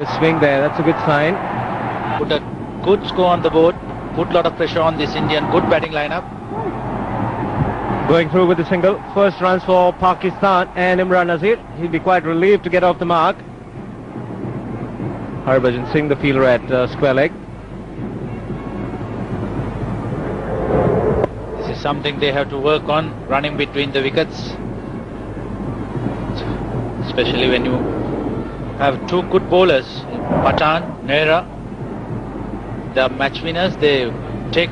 The swing there, that's a good sign. Put a good score on the board, put a lot of pressure on this Indian good batting lineup. Going through with the single. First runs for Pakistan and Imran Nazir. He'll be quite relieved to get off the mark. Harbhajan Singh, the fielder at square leg. This is something they have to work on, running between the wickets. Especially when you have two good bowlers, Pathan, Nehra. The match winners, they take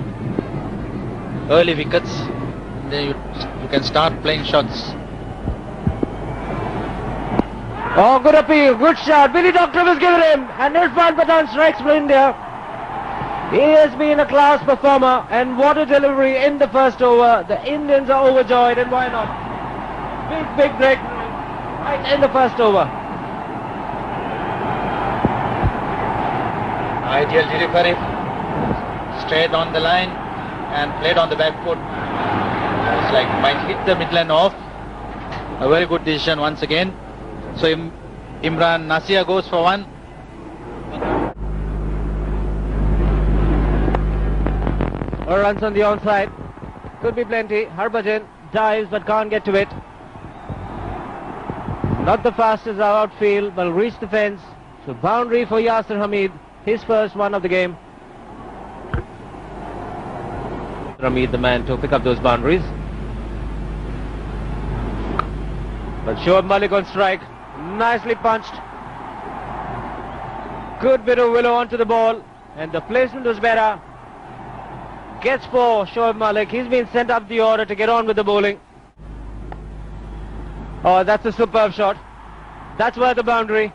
early wickets. Then you can start playing shots. Oh, good appeal, good shot. Billy Doctor has given him, and Irfan Pathan strikes for India. He has been a class performer, and what a delivery in the first over. The Indians are overjoyed, and why not? Big break right in the first over. Ideal delivery, straight on the line and played on the back foot. It's like might hit the midland off. A very good decision once again. So Imran Nazir goes for one. Runs on the onside. Could be plenty. Harbhajan dives but can't get to it. Not the fastest outfield, but reached the fence. So boundary for Yasir Hamid. His first one of the game. Hamid, the man to pick up those boundaries. But Shoaib Malik on strike. Nicely punched. Good bit of willow onto the ball. And the placement was better. Gets for Shoaib Malik. He's been sent up the order to get on with the bowling. Oh, that's a superb shot. That's where the boundary.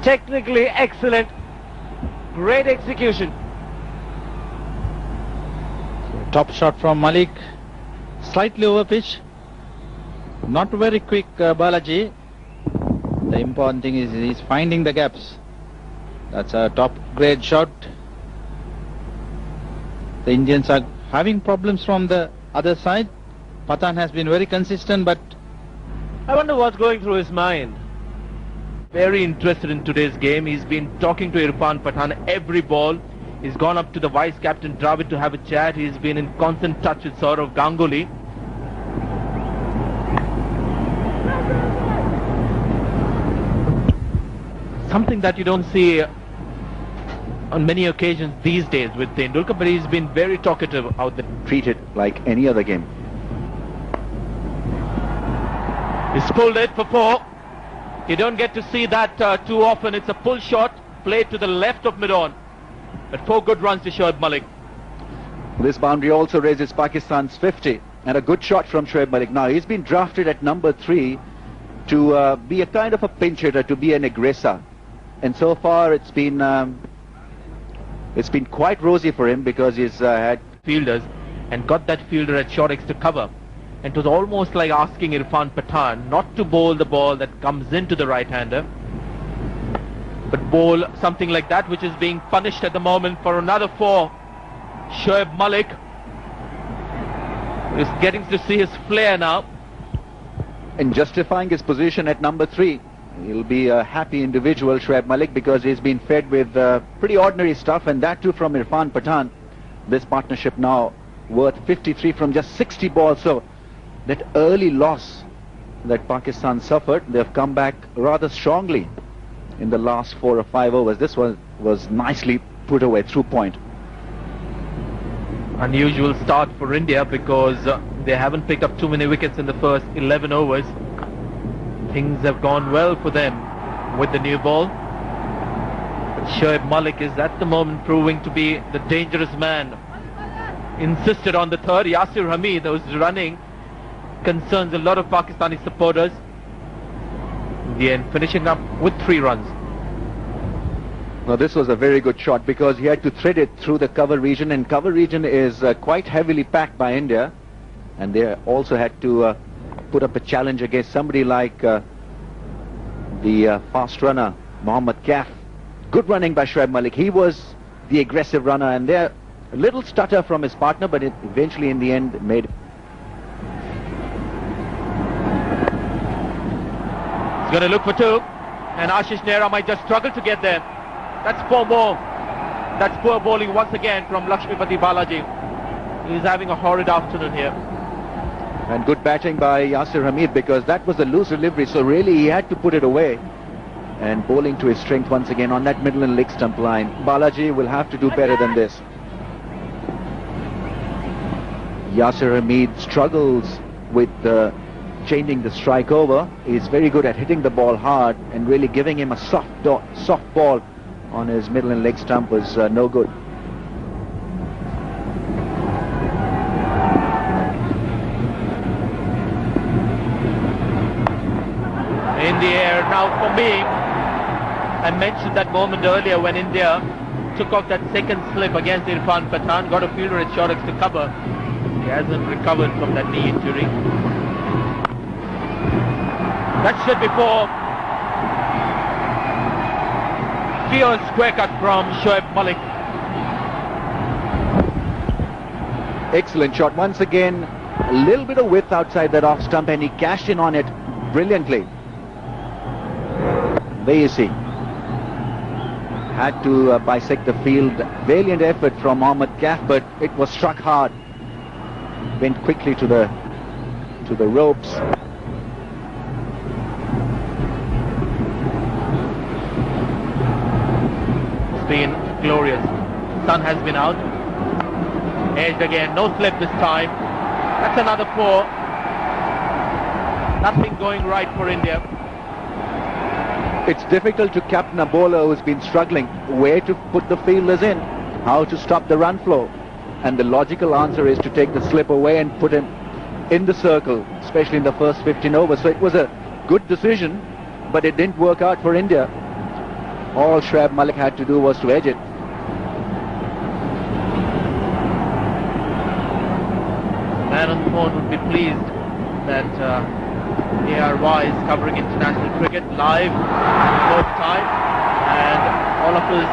Technically excellent. Great execution. Top shot from Malik. Slightly over pitch. Not very quick, Balaji. The important thing is he's finding the gaps. That's a top grade shot. The Indians are having problems from the other side. Pathan has been very consistent, but I wonder what's going through his mind. Very interested in today's game. He's been talking to Irfan Pathan every ball. He's gone up to the vice captain Dravid to have a chat. He's been in constant touch with Saurav Ganguly. Something that you don't see on many occasions these days with Tendulkar, but he's been very talkative out there. Treat it like any other game. He's pulled it for 4. You don't get to see that too often. It's a pull shot played to the left of mid-on. But 4 good runs to Shoaib Malik. This boundary also raises Pakistan's 50. And a good shot from Shoaib Malik. Now, he's been drafted at number 3 to be a kind of a pinch hitter, to be an aggressor. And so far, it's been quite rosy for him because he's had fielders and got that fielder at short X to cover. And it was almost like asking Irfan Pathan not to bowl the ball that comes into the right-hander, but bowl something like that, which is being punished at the moment for another 4. Shoaib Malik is getting to see his flair now. In justifying his position at number 3, he'll be a happy individual, Shoaib Malik, because he's been fed with pretty ordinary stuff, and that too from Irfan Pathan. This partnership now worth 53 from just 60 balls. So that early loss that Pakistan suffered, they've come back rather strongly in the last 4 or 5 overs. This was nicely put away through point. Unusual start for India because they haven't picked up too many wickets in the first 11 overs. Things have gone well for them with the new ball. But Shoaib Malik is at the moment proving to be the dangerous man. Insisted on the 3rd. Yasir Hamid, who's running, concerns a lot of Pakistani supporters. In the end, finishing up with 3 runs. Now, this was a very good shot because he had to thread it through the cover region, and cover region is quite heavily packed by India, and they also had to put up a challenge against somebody like the fast runner Mohammad Kaif. Good running by Shoaib Malik. He was the aggressive runner, and there a little stutter from his partner, but it eventually in the end made. He's going to look for 2. And Ashish Nehra might just struggle to get there. That's four more. That's poor bowling once again from Lakshmipati Balaji. He's having a horrid afternoon here. And good batting by Yasir Hamid, because that was a loose delivery, so really he had to put it away. And bowling to his strength once again on that middle and leg stump line. Balaji will have to do better than this. Yasir Hamid struggles with changing the strike over. He's very good at hitting the ball hard, and really giving him a soft ball on his middle and leg stump was no good. In the air now for me. I mentioned that moment earlier when India took off that second slip against Irfan Pathan, got a fielder at short to cover. He hasn't recovered from that knee injury. That should be four. Fierce square cut from Shoaib Malik. Excellent shot once again. A little bit of width outside that off stump, and he cashed in on it brilliantly. There you see. Had to bisect the field. Valiant effort from Mohammad Kaf, but it was struck hard. Went quickly to the ropes. It's been glorious. Sun has been out. Edged again. No slip this time. That's another four. Nothing going right for India. It's difficult to captain a bowler who's been struggling. Where to put the fielders in, how to stop the run flow. And the logical answer is to take the slip away and put him in the circle, especially in the first 15 overs. So it was a good decision, but it didn't work out for India. All Shoaib Malik had to do was to edge it. Man on the phone would be pleased that ARY is covering international cricket live both time, and all of us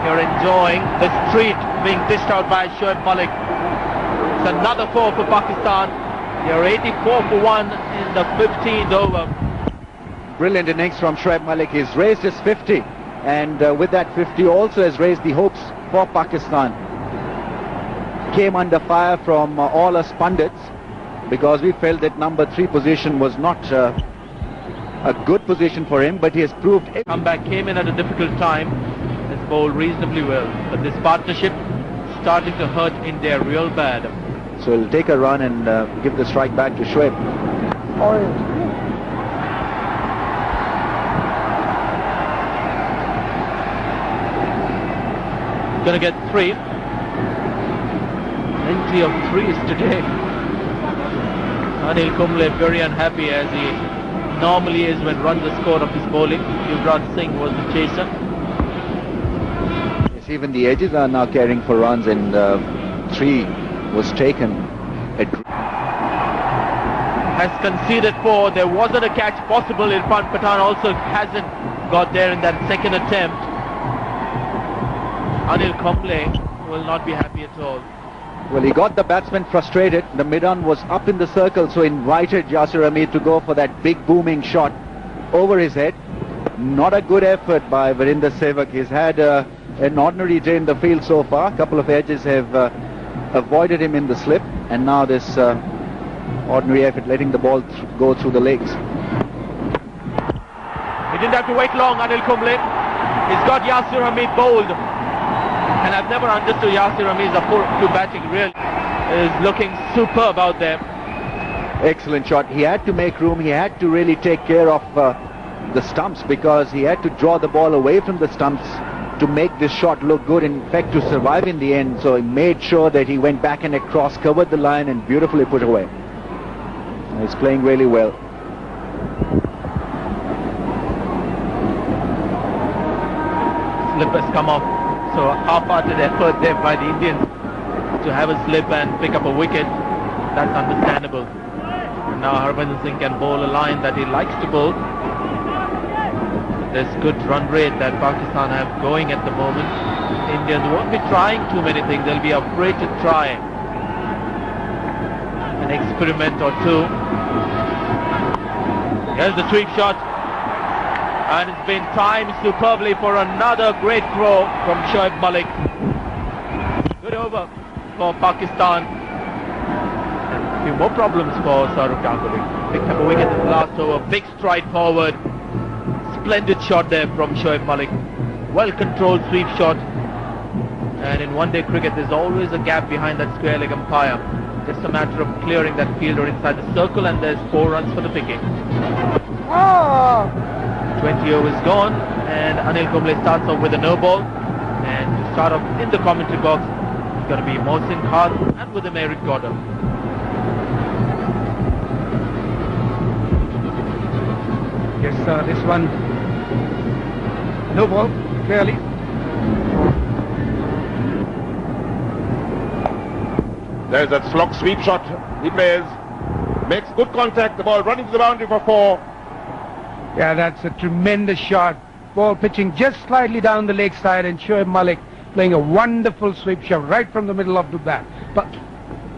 are enjoying the treat being dished out by Shoaib Malik. It's another four for Pakistan. They're 84 for 1 in the 15th over. Brilliant innings from Shoaib Malik. He's raised his 50, and with that 50 also has raised the hopes for Pakistan. Came under fire from all us pundits, because we felt that number 3 position was not a good position for him, but he has proved it. Comeback came in at a difficult time. Has bowled reasonably well, but this partnership starting to hurt India real bad. So he'll take a run and give the strike back to Shoaib. Gonna get 3. Plenty of 3s today. Anil Kumble very unhappy, as he normally is when runs are scored off his bowling. Yuvraj Singh was the chaser. Yes, even the edges are now carrying for runs, and 3 was taken. Has conceded 4. There wasn't a catch possible. Irfan Pathan also hasn't got there in that second attempt. Anil Kumble will not be happy at all. Well, he got the batsman frustrated. The mid-on was up in the circle, so invited Yasir Hamid to go for that big booming shot over his head. Not a good effort by Virender Sehwag. He's had an ordinary day in the field so far. A couple of edges have avoided him in the slip, and now this ordinary effort letting the ball go through the legs. He didn't have to wait long, Anil Kumble. He's got Yasir Hamid bowled. And I've never understood Yasir Hamid's approach to batting. Really is looking superb out there. Excellent shot. He had to make room. He had to really take care of the stumps, because he had to draw the ball away from the stumps to make this shot look good. In fact, to survive in the end. So he made sure that he went back and across, covered the line, and beautifully put away. He's playing really well. Slip has come off. So a half-hearted effort there by the Indians to have a slip and pick up a wicket. That's understandable. And now Harbhajan Singh can bowl a line that he likes to bowl. There's good run rate that Pakistan have going at the moment. Indians won't be trying too many things. They'll be afraid to try an experiment or two. Here's the sweep shot. And it's been timed superbly for another great throw from Shoaib Malik. Good over for Pakistan. And a few more problems for Saurabh Ganguly. Picked up a wicket in the last over. Big stride forward. Splendid shot there from Shoaib Malik. Well-controlled sweep shot. And in one-day cricket, there's always a gap behind that square leg umpire. Just a matter of clearing that fielder inside the circle, and there's 4 runs for the picking. 20 overs gone, and Anil Kumble starts off with a no ball. And to start off in the commentary box, it's going to be Mohsin Khan and with him Eric Gordon. Yes, this one, no ball, clearly. There's that slog sweep shot he plays. Makes good contact, the ball running to the boundary for 4. Yeah, that's a tremendous shot. Ball pitching just slightly down the leg side, and Shoaib Malik playing a wonderful sweep shot right from the middle of the bat. But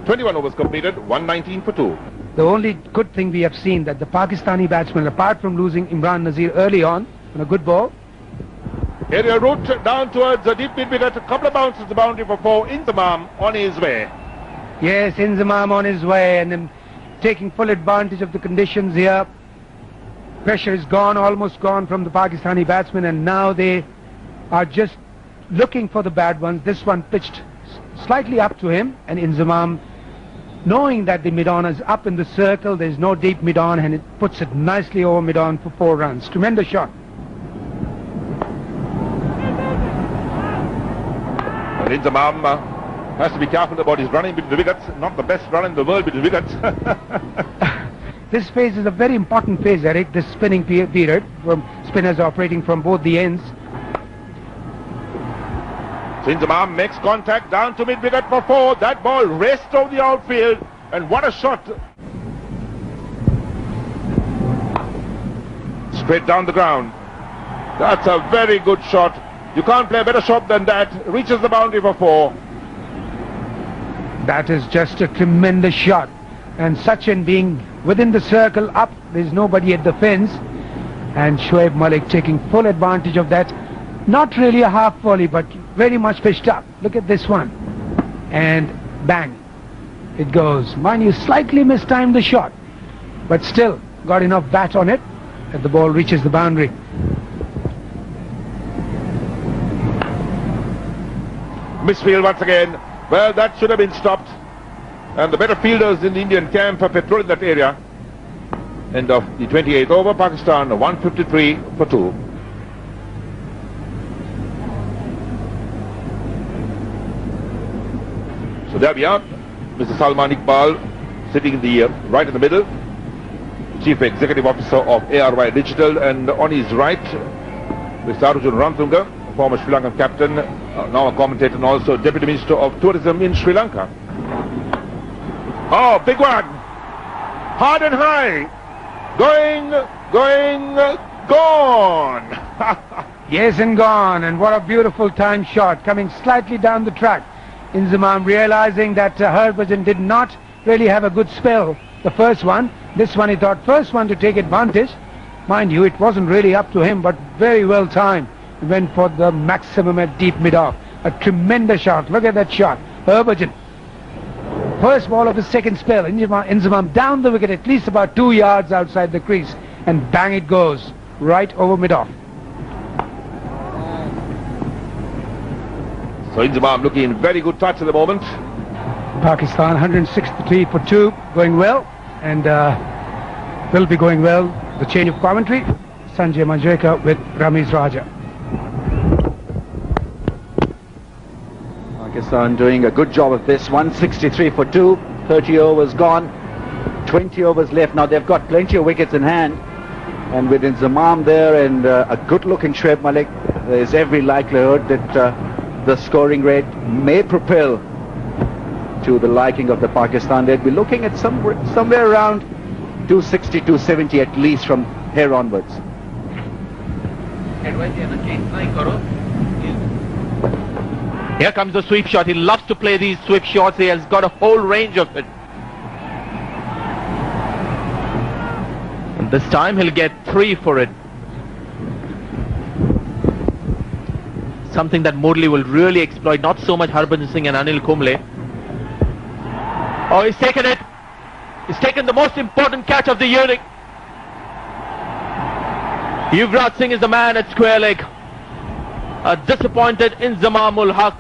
21 overs completed, 119 for 2. the only good thing we have seen that the Pakistani batsmen, apart from losing Imran Nazir early on a good ball. Aerial route down towards the deep mid-wicket, a couple of bounces the boundary for 4. Inzamam on his way. Yes, Inzamam on his way, and then taking full advantage of the conditions here. Pressure is gone, almost gone from the Pakistani batsmen, and now they are just looking for the bad ones. This one pitched slightly up to him, and Inzamam, knowing that the mid-on is up in the circle, there's no deep mid-on, and it puts it nicely over mid-on for 4 runs. Tremendous shot. And Inzamam has to be careful about his running between the wickets. Not the best run in the world between wickets. This phase is a very important phase, Eric, this spinning period, from spinners operating from both the ends. So Inzamam makes contact down to mid-wicket for 4. That ball raced over the outfield, and what a shot. Straight down the ground. That's a very good shot. You can't play a better shot than that. Reaches the boundary for 4. That is just a tremendous shot. And Sachin being within the circle up, there's nobody at the fence. And Shoaib Malik taking full advantage of that. Not really a half volley, but very much pitched up. Look at this one. And bang, it goes. Mind you, slightly mistimed the shot, but still got enough bat on it that the ball reaches the boundary. Misfield once again. Well, that should have been stopped. And the better fielders in the Indian camp are patrolling that area. End of the 28th over. Pakistan 153 for 2. So there we are. Mr. Salman Iqbal sitting in the right in the middle. Chief Executive Officer of ARY Digital. And on his right, Mr. Arjun Rantunga, former Sri Lankan captain, now a commentator and also Deputy Minister of Tourism in Sri Lanka. Oh, big one! Hard and high! Going, gone! Yes, and gone. And what a beautiful time shot, coming slightly down the track. Inzamam realizing that Harbhajan did not really have a good spell, the first one. This one he thought first one to take advantage. Mind you, it wasn't really up to him, but very well timed. He went for the maximum at deep mid-off. A tremendous shot. Look at that shot. Harbhajan. First ball of his second spell. Inzamam down the wicket at least about 2 yards outside the crease. And bang it goes. Right over mid-off. So Inzamam looking in very good touch at the moment. Pakistan 163 for 2. Going well. And will be going well. The change of commentary. Sanjay Manjrekar with Ramiz Raja. Pakistan doing a good job of this. 163 for 2, 30 overs gone, 20 overs left. Now they've got plenty of wickets in hand, and with Inzamam there and a good looking Shoaib Malik, there's every likelihood that the scoring rate may propel to the liking of the Pakistan. They'd be looking at somewhere around 260, 270 at least from here onwards. Here comes the sweep shot. He loves to play these sweep shots. He has got a whole range of it. And this time he'll get 3 for it. something that Murli will really exploit, not so much Harbhajan Singh and Anil Kumble. Oh, he's taken it. He's taken the most important catch of the inning. Yuvraj Singh is the man at square leg. A disappointed Inzamam ul Haq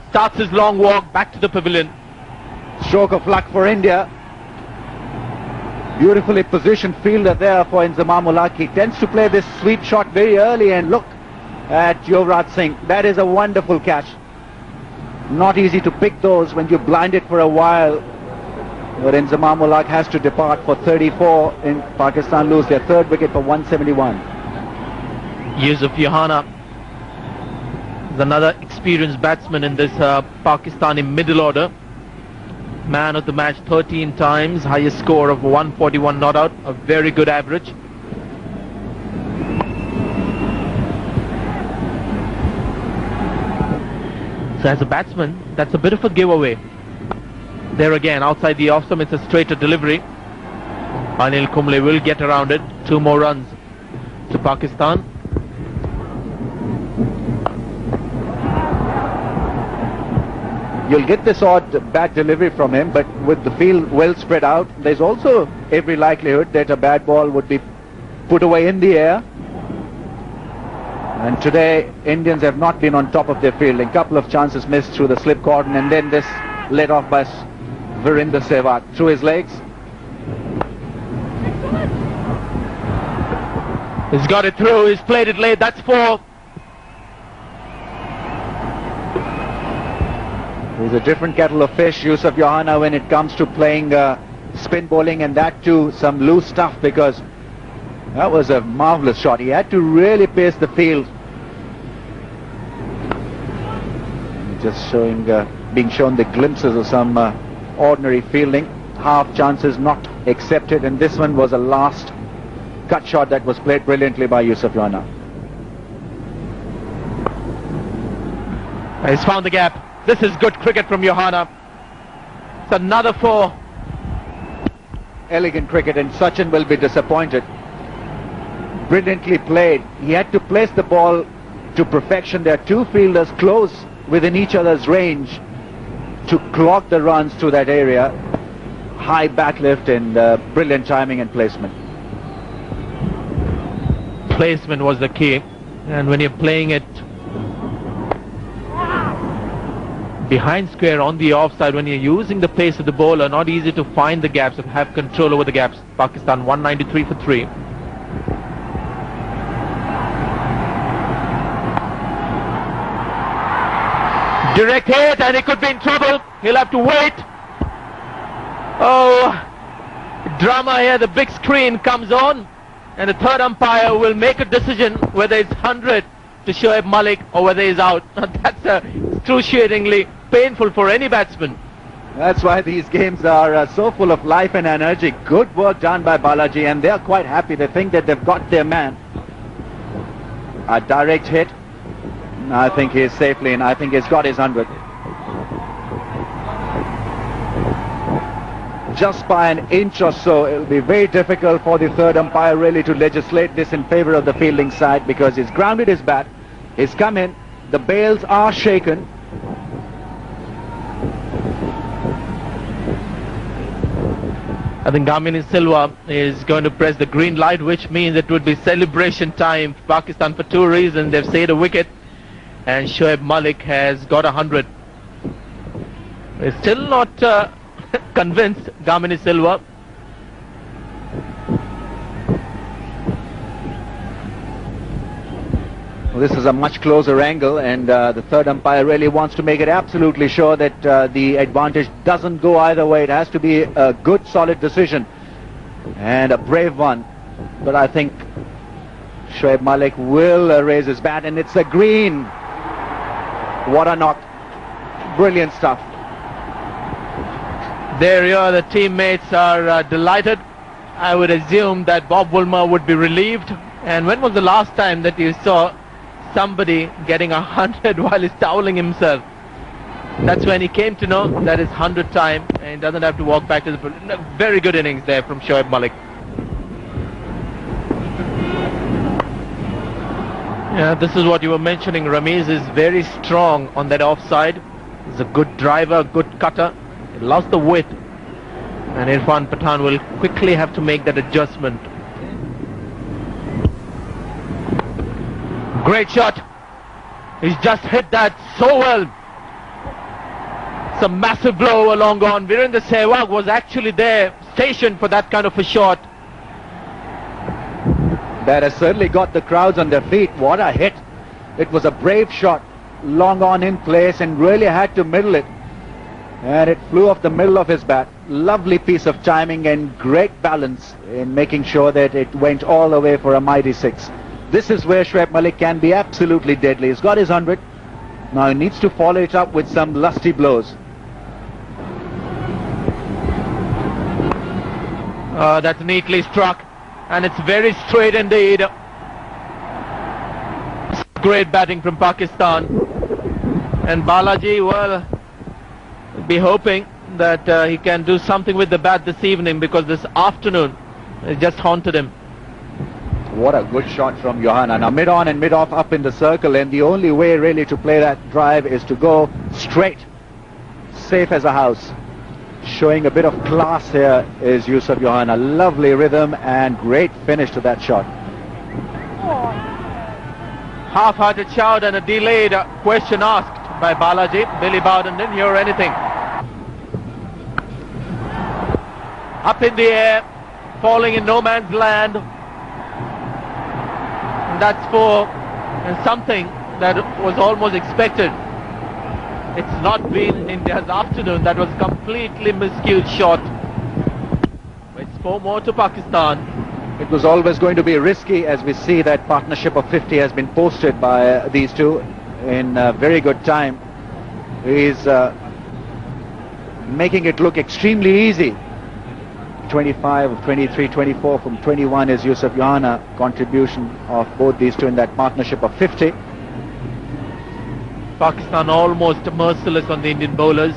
starts his long walk back to the pavilion. Stroke of luck for India. Beautifully positioned fielder there for Inzamam ul Haq. He tends to play this sweep shot very early, and look at Yuvraj Singh. That is a wonderful catch. Not easy to pick those when you're blinded for a while. But Inzamam ul Haq has to depart for 34 in Pakistan lose their third wicket for 171. Yusuf Yohana is another experienced batsman in this Pakistani middle order. Man of the match 13 times, highest score of 141 not out, a very good average. So as a batsman, that's a bit of a giveaway. There again, outside the off stump, it's a straighter delivery. Anil Kumble will get around it. 2 more runs to Pakistan. You'll get this odd bad delivery from him, but with the field well spread out, there's also every likelihood that a bad ball would be put away in the air. And today, Indians have not been on top of their fielding. Couple of chances missed through the slip cordon, and then this led off by Virender Sehwag through his legs. He's got it through, he's played it late, that's 4. He's a different kettle of fish, Yusuf Yohana, when it comes to playing spin bowling, and that too some loose stuff, because that was a marvellous shot. He had to really pace the field. Just showing, being shown the glimpses of some ordinary fielding. Half chances not accepted, and this one was a last cut shot that was played brilliantly by Yusuf Yohana. He's found the gap. This is good cricket from Yohana. It's another 4. Elegant cricket, and Sachin will be disappointed. Brilliantly played. He had to place the ball to perfection. There are 2 fielders close within each other's range to clock the runs to that area. High back lift and brilliant timing and placement. Placement was the key, and when you're playing it behind square on the offside, when you're using the pace of the bowler, not easy to find the gaps and have control over the gaps. Pakistan 193 for 3. Direct hit, and he could be in trouble. He'll have to wait. Oh, drama here. The big screen comes on, and the third umpire will make a decision whether it's 100 to Shoaib Malik or whether he's out. That's excruciatingly painful for any batsman. That's why these games are so full of life and energy. Good work done by Balaji, and they're quite happy. They think that they've got their man. A direct hit. I think he's safely in. I think he's got his 100. Just by an inch or so. It'll be very difficult for the third umpire really to legislate this in favor of the fielding side, because he's grounded his bat. He's come in. The bails are shaken. I think Gamini Silva is going to press the green light, which means it would be celebration time for Pakistan for 2 reasons. They've saved a wicket, and Shoaib Malik has got 100. We're still not convinced, Gamini Silva. Well, this is a much closer angle, and the third umpire really wants to make it absolutely sure that the advantage doesn't go either way. It has to be a good, solid decision, and a brave one. But I think Shoaib Malik will raise his bat, and it's a green. What a knock. Brilliant stuff. There you are, the teammates are delighted. I would assume that Bob Woolmer would be relieved. And when was the last time that you saw somebody getting 100 while he's toweling himself? That's when he came to know that it's 100 time, and he doesn't have to walk back to the... Very good innings there from Shoaib Malik. Yeah, this is what you were mentioning. Ramiz is very strong on that offside. He's a good driver, good cutter. He lost the width. And Irfan Pathan will quickly have to make that adjustment. Great shot. He's just hit that so well. It's a massive blow along on. Virendra Sehwag was actually there, stationed for that kind of a shot. That has certainly got the crowds on their feet. What a hit. It was a brave shot, long on in place, and really had to middle it. And it flew off the middle of his bat. Lovely piece of timing and great balance in making sure that it went all the way for a mighty 6. This is where Shoaib Malik can be absolutely deadly. He's got his 100. Now he needs to follow it up with some lusty blows. That's neatly struck. And it's very straight indeed. Great batting from Pakistan. And Balaji, well, be hoping that he can do something with the bat this evening, because this afternoon it just haunted him. What a good shot from Johanna. Now mid-on and mid-off up in the circle, and the only way really to play that drive is to go straight. Safe as a house. Showing a bit of class here is Yusuf Johanna. Lovely rhythm and great finish to that shot. Half-hearted shout and a delayed question asked by Balaji. Billy Bowden didn't hear anything. Up in the air, falling in no man's land. And that's for something that was almost expected. It's not been India's afternoon. That was completely miscued shot. It's 4 more to Pakistan. It was always going to be risky, as we see that partnership of 50 has been posted by these two in very good time. He's making it look extremely easy. 25, 23, 24 from 21 is Yusuf Johanna. Contribution of both these two in that partnership of 50. Pakistan almost merciless on the Indian bowlers.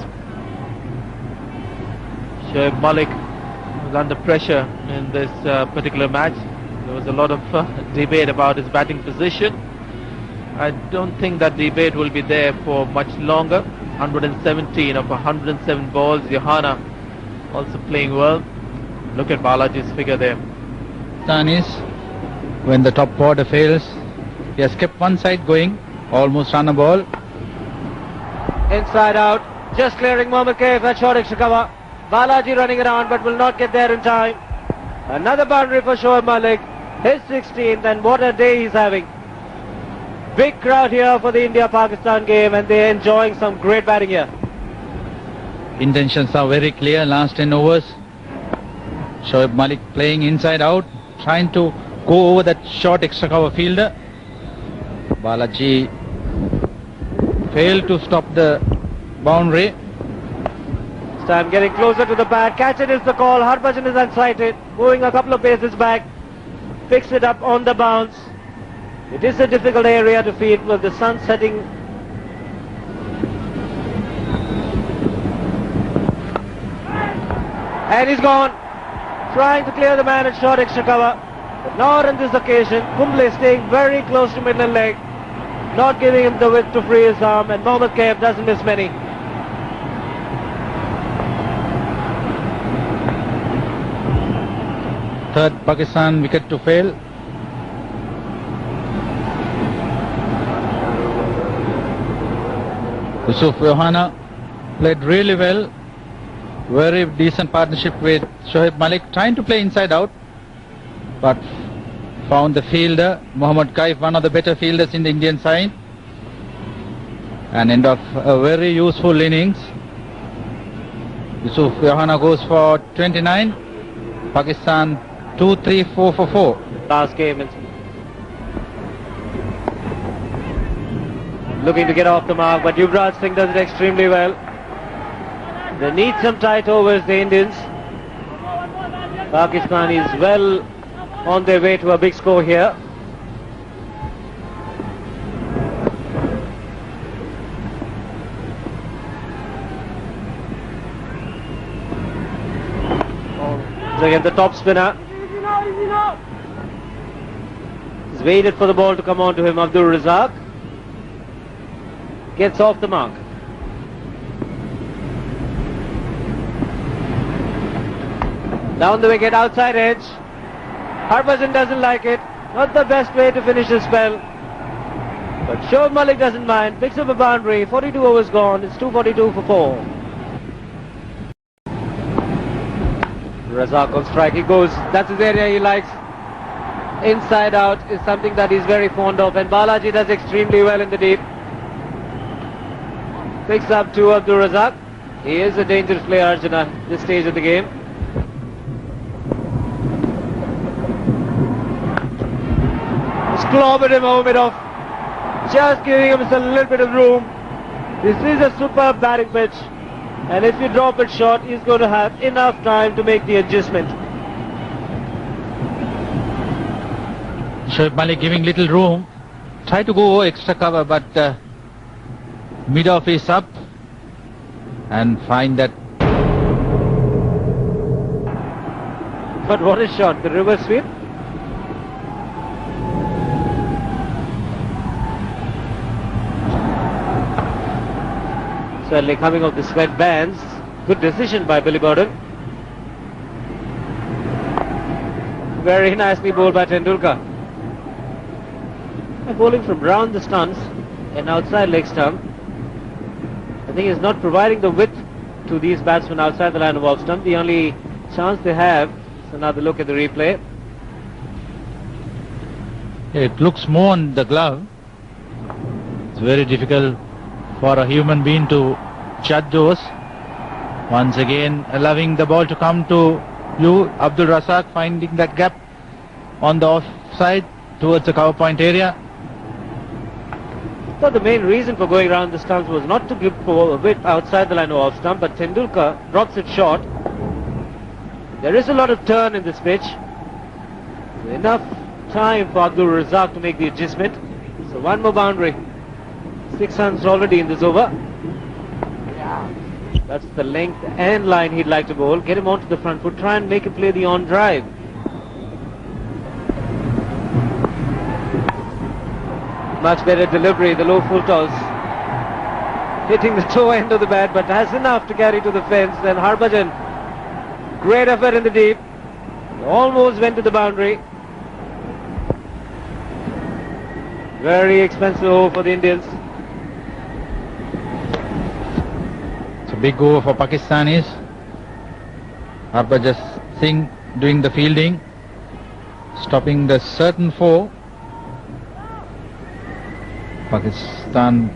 Shoaib Malik was under pressure in this particular match. There was a lot of debate about his batting position. I don't think that debate will be there for much longer. 117 of 107 balls. Johanna also playing well. Look at Balaji's figure there. Is when the top order fails, he has kept one side going, almost run a ball. Inside out, just clearing Mohammad Kaif at short extra cover. Balaji running around but will not get there in time. Another boundary for Shoaib Malik, his 16th, and what a day he's having. Big crowd here for the India-Pakistan game, and they're enjoying some great batting here. Intentions are very clear, last 10 overs. Shoaib Malik playing inside out, trying to go over that short extra cover fielder. Balaji failed to stop the boundary. This time getting closer to the bat. Catch it is the call. Harbhajan is unsighted. Moving a couple of paces back. Picks it up on the bounce. It is a difficult area to field with the sun setting. And he's gone. Trying to clear the man at short extra cover. But not on this occasion. Kumble staying very close to middle leg. Not giving him the width to free his arm, and Mohammad Kaif doesn't miss many. Third Pakistan wicket to fail. Yusuf Johanna played really well. Very decent partnership with Shoaib Malik, trying to play inside out, but found the fielder, Mohammad Kaif, one of the better fielders in the Indian side. And end of a very useful innings. Yusuf Johanna goes for 29. Pakistan 2, 3, 4 for 4. Last game. Looking to get off the mark, but Yuvraj Singh does it extremely well. They need some tight overs, the Indians. Pakistan is well on their way to a big score here. So again the top spinner. He's waited for the ball to come on to him. Abdul Razak gets off the mark. Down the wicket, outside edge. Harbhajan doesn't like it. Not the best way to finish the spell. But Shoaib Malik doesn't mind. Picks up a boundary. 42 overs gone. It's 242 for 4. Razak on strike. He goes. That's his area he likes. Inside out is something that he's very fond of. And Balaji does extremely well in the deep. Picks up to Abdul Razak. He is a dangerous player, Arjuna, at this stage of the game. Clobbered him over mid-off, just giving him a little bit of room. This is a superb batting pitch, and if you drop it short, he's going to have enough time to make the adjustment. Shoaib Malik giving little room. Try to go extra cover, but mid-off is up and find that. But what a shot, the reverse sweep. Certainly coming off the sweat bands. Good decision by Billy Bowden. Very nicely bowled by Tendulkar. Bowling from round the stumps and outside leg stump. I think he's not providing the width to these batsmen outside the line of off stump. The only chance they have is another look at the replay. It looks more on the glove. It's very difficult for a human being to judge those. Once again allowing the ball to come to you. Abdul Razak finding that gap on the offside towards the cover point area. So the main reason for going around the stumps was not to give a bit outside the line of off stump, but Tendulkar drops it short. There is a lot of turn in this pitch. Enough time for Abdul Razak to make the adjustment. So one more boundary. 6 runs already in this over. That's the length and line he'd like to bowl. Get him onto the front foot. Try and make him play the on drive. Much better delivery. The low full toss. Hitting the toe end of the bat, but has enough to carry to the fence. Then Harbhajan. Great effort in the deep. Almost went to the boundary. Very expensive over for the Indians. Big over for Pakistanis. Harbhajan Singh doing the fielding, stopping the certain four. Pakistan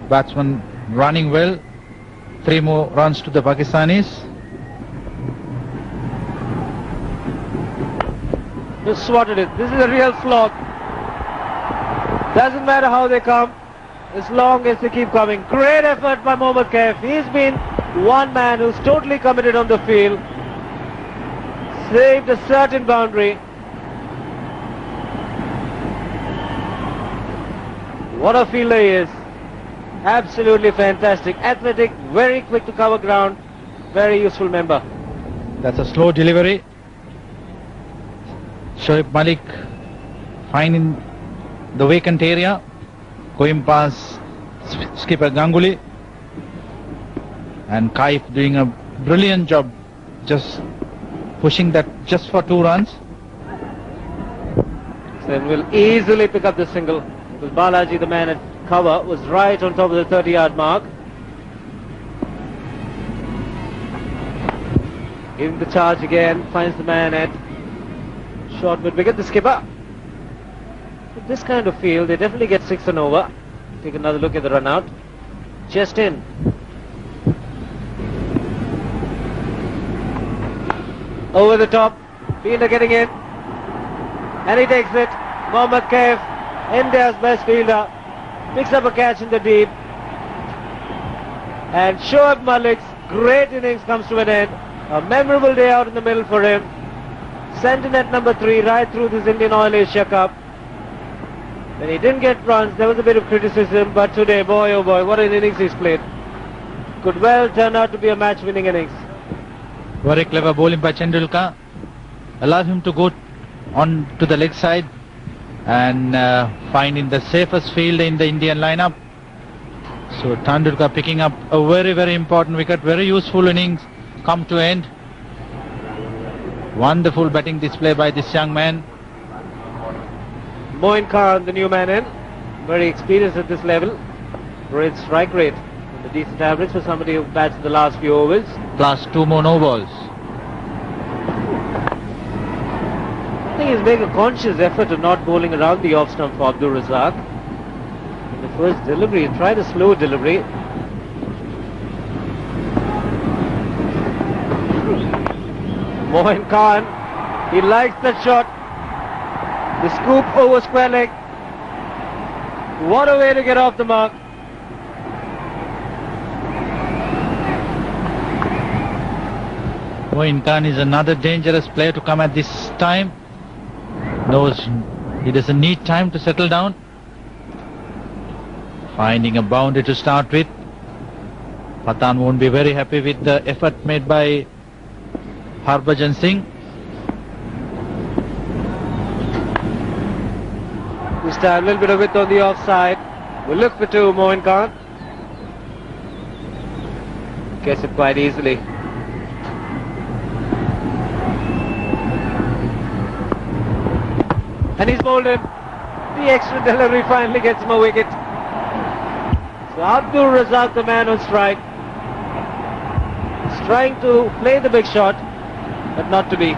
batsman running well. 3 more runs to the Pakistanis. Just swatted it. This is a real slog. Doesn't matter how they come, as long as they keep coming. Great effort by Mohammad Kaif. He's been one man who's totally committed on the field. Saved a certain boundary. What a fielder he is. Absolutely fantastic. Athletic, very quick to cover ground. Very useful member. That's a slow delivery. Shoaib Malik finding the vacant area. Going past skipper Ganguly, and Kaif doing a brilliant job, just pushing that just for 2 runs. Then will easily pick up the single because Balaji, the man at cover, was right on top of the 30-yard mark. Giving the charge again, finds the man at short mid-wicket, the skipper. With this kind of field, they definitely get 6 and over. Take another look at the run out. Just in. Over the top. Fielder getting in. And he takes it. Mohammad Kaif, India's best fielder, picks up a catch in the deep. And Shoaib Malik's great innings comes to an end. A memorable day out in the middle for him. Sent in at number 3 right through this Indian Oil Asia Cup. When he didn't get runs, there was a bit of criticism, but today, boy oh boy, what an innings he's played. Could well turn out to be a match-winning innings. Very clever bowling by Tendulkar. Allow him to go on to the leg side and finding the safest field in the Indian lineup. So Tendulkar picking up a very, very important wicket, very useful innings come to end. Wonderful batting display by this young man. Moin Khan, the new man in, very experienced at this level. Great strike rate, and a decent average for somebody who bats in the last few overs. Plus 2 more no balls. I think he's making a conscious effort of not bowling around the off stump for Abdul Razak. In the first delivery, he tried a slow delivery. Moin Khan, he likes that shot. The scoop over square leg. What a way to get off the mark. Moin Khan is another dangerous player to come at this time. Knows he doesn't need time to settle down. Finding a boundary to start with. Pathan won't be very happy with the effort made by Harbhajan Singh. This time a little bit of width on the offside. We'll look for 2, Moin Khan. Gets it quite easily. And he's bowled in. The extra delivery finally gets him a wicket. So Abdul Razak, the man on strike, is trying to play the big shot, but not to be.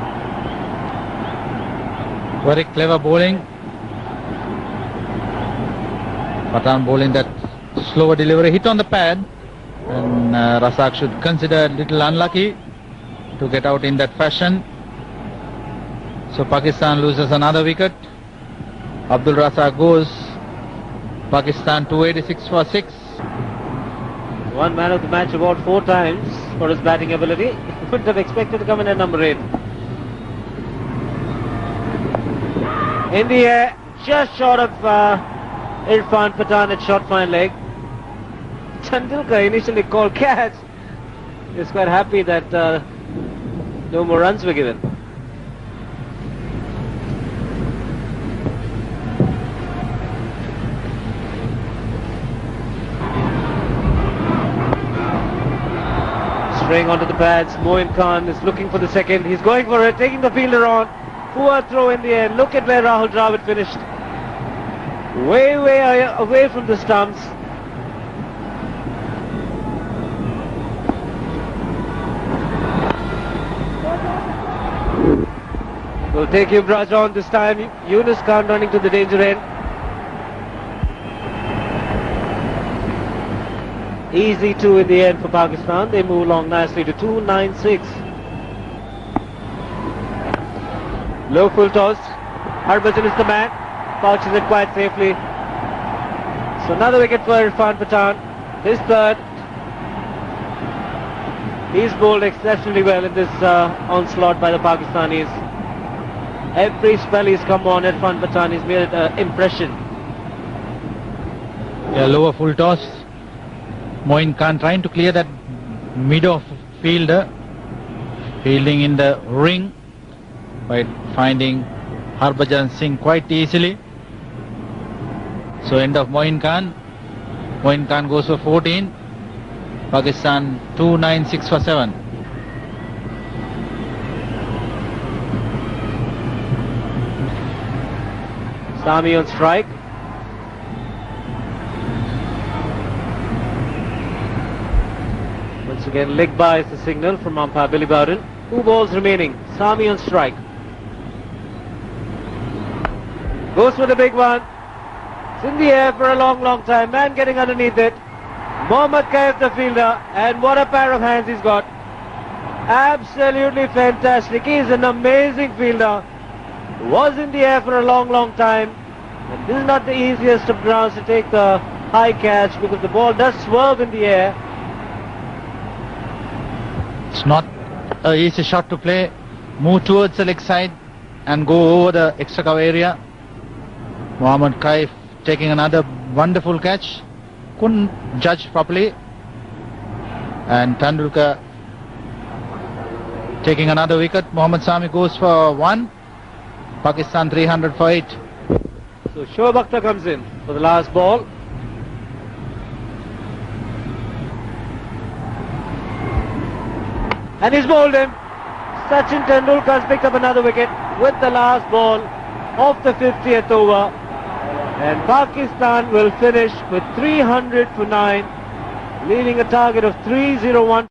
Very clever bowling. Pathan bowling that slower delivery, hit on the pad, and Razak should consider a little unlucky to get out in that fashion. So Pakistan loses another wicket. Abdul Razak goes. Pakistan 286 for 6. One man of the match award 4 times for his batting ability. Wouldn't have expected to come in at number 8. In the air, just short of Irfan Pathan at short fine leg. Tendulkar initially called catch. He's quite happy that no more runs were given. Straying onto the pads, Moin Khan is looking for the second. He's going for it, taking the fielder on. Poor throw in the air. Look at where Rahul Dravid finished. Way away from the stumps. We'll take Yuvraj on this time. Yunus Khan running to the danger end. Easy 2 in the end for Pakistan. They move along nicely to 296. Low full toss. Harbhajan is the man. Pouches it quite safely. So another wicket for Irfan Pathan. His third. He's bowled exceptionally well in this onslaught by the Pakistanis. Every spell he's come on, Irfan Pathan, he's made an impression. Yeah, lower full toss. Moin Khan trying to clear that mid-off fielder, fielding in the ring by finding Harbhajan Singh quite easily. So end of Moin Khan. Moin Khan goes for 14. Pakistan 296 for 7. Sami on strike. Once again, leg by is the signal from umpire Billy Bowden. 2 balls remaining. Sami on strike. Goes for the big one. It's in the air for a long time. Man getting underneath it. Mohammad Kaif the fielder. And what a pair of hands he's got. Absolutely fantastic. He's an amazing fielder. Was in the air for a long time. And this is not the easiest of grounds to take the high catch because the ball does swerve in the air. It's not an easy shot to play. Move towards the leg side and go over the extra cover area. Mohammad Kaif taking another wonderful catch. Couldn't judge properly. And Tendulkar taking another wicket. Mohammad Sami goes for 1. Pakistan 300 for 8. So Shoaib Akhtar comes in for the last ball. And he's bowled him. Sachin Tendulkar's picked up another wicket with the last ball of the 50th over. And Pakistan will finish with 300 for 9, leaving a target of 301.